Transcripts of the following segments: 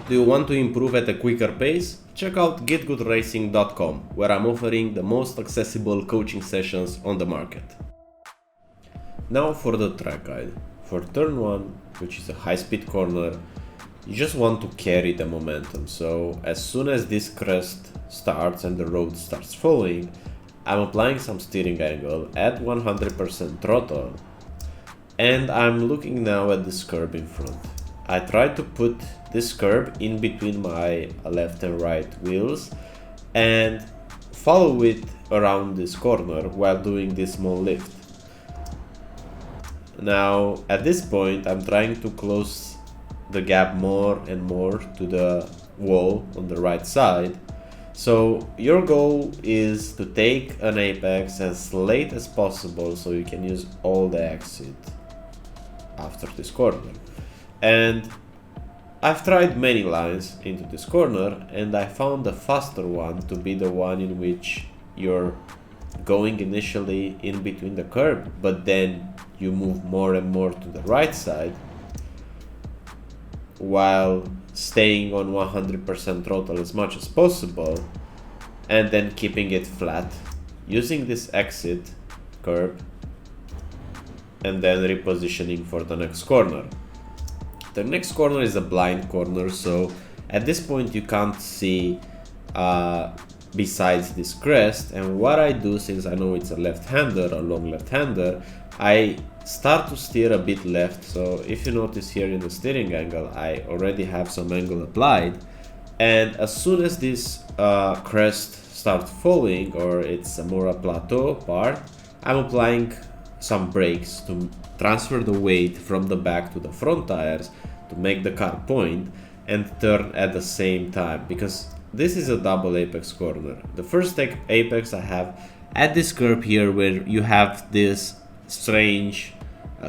Do you want to improve at a quicker pace? Check out GITGUDRacing.com, where I'm offering the most accessible coaching sessions on the market. Now for the track guide. For turn 1, which is a high-speed corner, you just want to carry the momentum. So as soon as this crest starts and the road starts falling, I'm applying some steering angle at 100% throttle, and I'm looking now at this curb in front. I try to put this curb in between my left and right wheels and follow it around this corner while doing this small lift. Now at this point I'm trying to close the gap more and more to the wall on the right side. So your goal is to take an apex as late as possible so you can use all the exit after this corner. And I've tried many lines into this corner, and I found the faster one to be the one in which you're going initially in between the curb, but then you move more and more to the right side while staying on 100% throttle as much as possible, and then keeping it flat using this exit curb and then repositioning for the next corner. The next corner is a blind corner, so at this point you can't see besides this crest, and what I do, since I know it's a left-hander, a long left-hander, I start to steer a bit left. So if you notice here in the steering angle, I already have some angle applied, and as soon as this crest starts falling, or it's a more a plateau part, I'm applying some brakes to transfer the weight from the back to the front tires to make the car point and turn at the same time, because this is a double apex corner. The first apex I have at this curb here, where you have this strange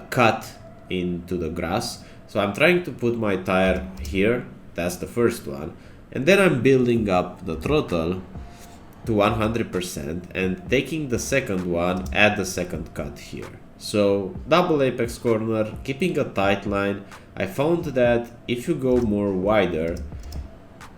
cut into the grass. So I'm trying to put my tire here, that's the first one, and then I'm building up the throttle to 100% and taking the second one at the second cut here. So double apex corner, keeping a tight line. I found that if you go more wider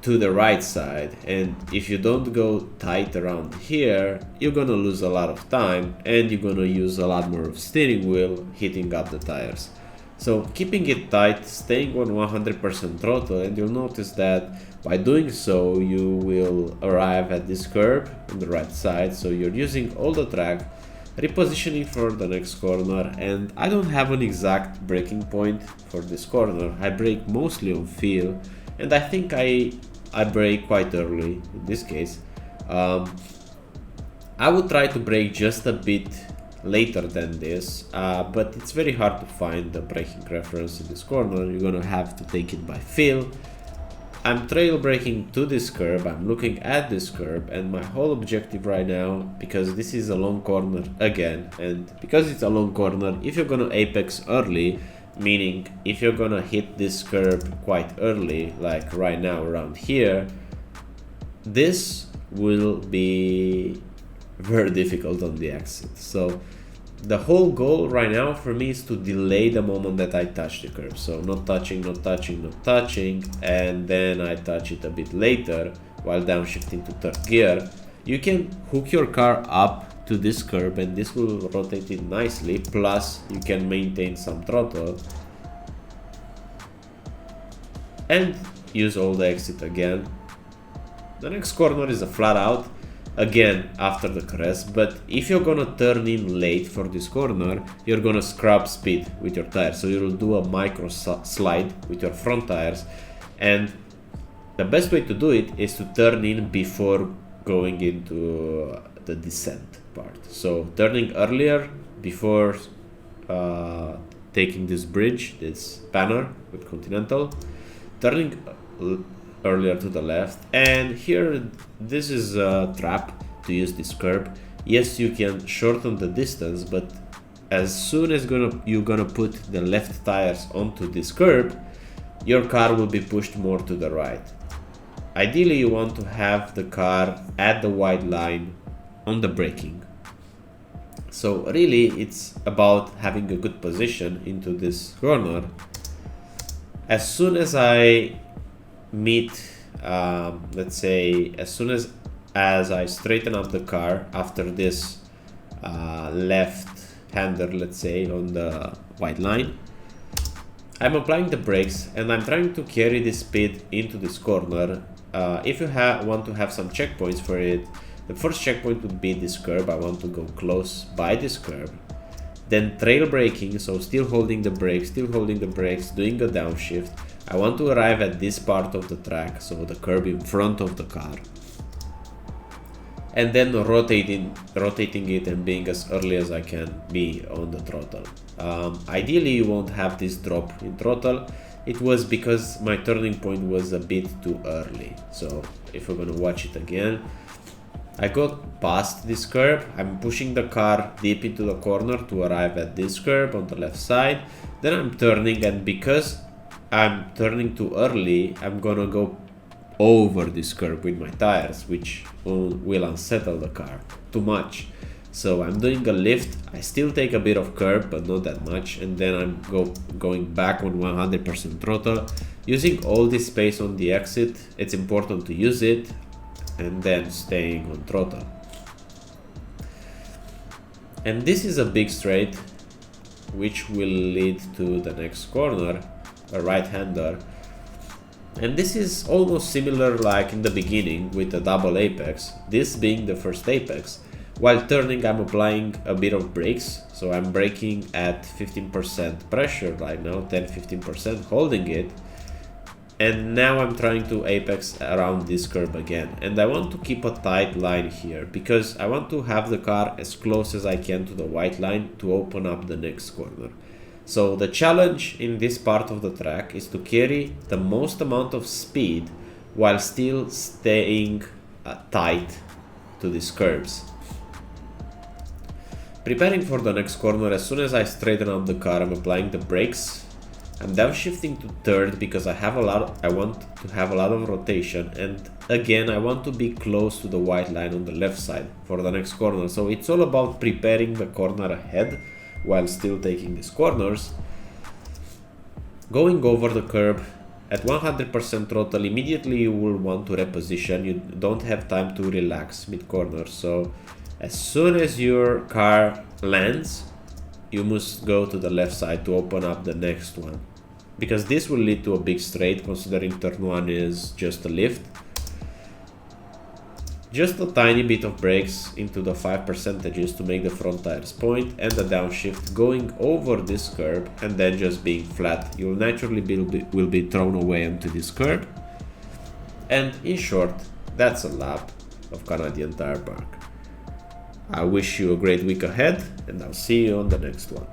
to the right side, and if you don't go tight around here, you're gonna lose a lot of time and you're gonna use a lot more of steering wheel hitting up the tires. So keeping it tight, staying on 100% throttle, and you'll notice that by doing so you will arrive at this curb on the right side. So you're using all the track, repositioning for the next corner, and I don't have an exact braking point for this corner. I brake mostly on feel, and I think I brake quite early in this case. I would try to brake just a bit later than this, but it's very hard to find the braking reference in this corner. You're gonna have to take it by feel. I'm trail braking to this curb, I'm looking at this curb, and my whole objective right now, because this is a long corner again, and because it's a long corner, if you're gonna apex early, meaning if you're gonna hit this curb quite early, like right now around here, this will be very difficult on the exit. So the whole goal right now for me is to delay the moment that I touch the curb. So not touching, not touching, not touching, and then I touch it a bit later while downshifting to third gear. You can hook your car up to this curb and this will rotate it nicely, plus you can maintain some throttle and use all the exit again. The next corner is a flat out, again after the crest, but if you're gonna turn in late for this corner, you're gonna scrub speed with your tires, so you'll do a micro slide with your front tires, and the best way to do it is to turn in before going into the descent part. So turning earlier before taking this bridge, this banner with Continental, turning earlier to the left, and here this is a trap to use this curb. Yes, you can shorten the distance, but as soon as you're gonna put the left tires onto this curb, your car will be pushed more to the right. Ideally you want to have the car at the white line on the braking. So really it's about having a good position into this corner. As soon as I meet, let's say, as soon as I straighten up the car after this left-hander, let's say, on the white line, I'm applying the brakes and I'm trying to carry the speed into this corner. If you want to have some checkpoints for it, the first checkpoint would be this curb. I want to go close by this curb. Then trail braking, so still holding the brakes, doing a downshift. I want to arrive at this part of the track, so the curb in front of the car. And then rotating it and being as early as I can be on the throttle. Ideally you won't have this drop in throttle. It was because my turning point was a bit too early. So if we're gonna watch it again, I got past this curb, I'm pushing the car deep into the corner to arrive at this curb on the left side. Then I'm turning, and because I'm turning too early, I'm gonna go over this curb with my tires, which will unsettle the car too much. So I'm doing a lift, I still take a bit of curb, but not that much, and then I'm going back on 100% throttle, using all this space on the exit. It's important to use it, and then staying on throttle. And this is a big straight, which will lead to the next corner, a right-hander. And this is almost similar like in the beginning with the double apex, this being the first apex. While turning, I'm applying a bit of brakes, so I'm braking at 15% pressure right now, 10-15%, holding it. And now I'm trying to apex around this curb again. And I want to keep a tight line here, because I want to have the car as close as I can to the white line to open up the next corner. So the challenge in this part of the track is to carry the most amount of speed while still staying tight to these curves. Preparing for the next corner, as soon as I straighten up the car, I'm applying the brakes. I'm downshifting to third because I want to have a lot of rotation, and again I want to be close to the white line on the left side for the next corner. So it's all about preparing the corner ahead while still taking these corners. Going over the curb at 100% throttle, immediately you will want to reposition. You don't have time to relax mid-corner, so as soon as your car lands, you must go to the left side to open up the next one, because this will lead to a big straight, considering turn 1 is just a lift. Just a tiny bit of brakes into the 5% to make the front tires point, and the downshift going over this curb and then just being flat. You'll naturally will be thrown away onto this curb. And in short, that's a lap of Canadian Tire Park. I wish you a great week ahead, and I'll see you on the next one.